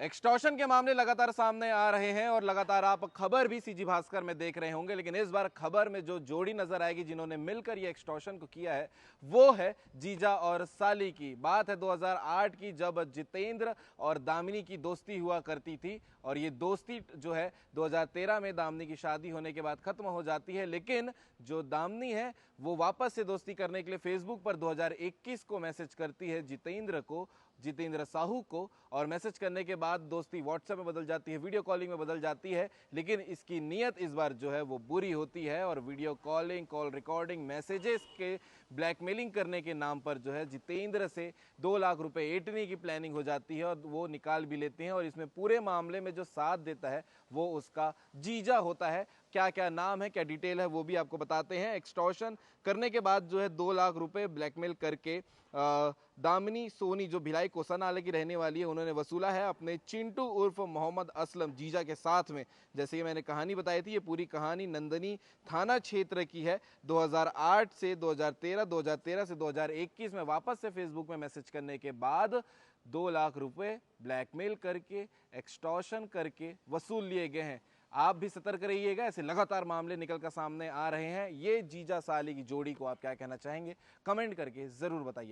Extortion के मामले लगातार सामने आ रहे हैं और लगातार आप खबर भी सीजी भास्कर में देख रहे होंगे, लेकिन इस बार खबर में जो जोड़ी नजर आएगी जिन्होंने मिलकर ये एक्सटॉर्शन को किया है वो है जीजा और साली की। बात है 2008 की, जब जितेंद्र और दामिनी की दोस्ती हुआ करती थी और ये दोस्ती जो है 2013 में दामिनी की शादी होने के बाद खत्म हो जाती है। लेकिन जो दामिनी है वो वापस से दोस्ती करने के लिए फेसबुक पर 2021 को मैसेज करती है जितेंद्र साहू को, और मैसेज करने के बाद दोस्ती व्हाट्सएप में बदल जाती है, वीडियो कॉलिंग में बदल जाती है। लेकिन इसकी नीयत इस बार जो है वो बुरी होती है और video calling, call recording, messages के ब्लैकमेलिंग करने के नाम पर जो है जितेंद्र से 2 लाख रुपए ऐंठने की प्लानिंग हो जाती है और वो निकाल भी लेते हैं। और इसमें पूरे मामले में जो साथ देता है वो उसका जीजा होता है। क्या क्या नाम है, क्या डिटेल है, वो भी आपको बताते हैं। एक्सटॉर्शन करने के बाद जो है 2 लाख रुपए ब्लैकमेल करके दामिनी सोनी, जो भिलाई कोसानाले की रहने वाली है, उन्होंने वसूला है अपने चिंटू उर्फ मोहम्मद असलम जीजा के साथ में। जैसे कि मैंने कहानी बताई थी, ये पूरी कहानी नंदनी थाना क्षेत्र की है। 2008 से 2013, 2013 से 2021 में वापस से फेसबुक में मैसेज करने के बाद 2 लाख रुपए ब्लैकमेल करके, एक्सटॉर्शन करके वसूल लिए गए हैं। आप भी सतर्क रहिएगा, ऐसे लगातार मामले निकल कर सामने आ रहे हैं। ये जीजा साली की जोड़ी को आप क्या कहना चाहेंगे, कमेंट करके जरूर बताइएगा।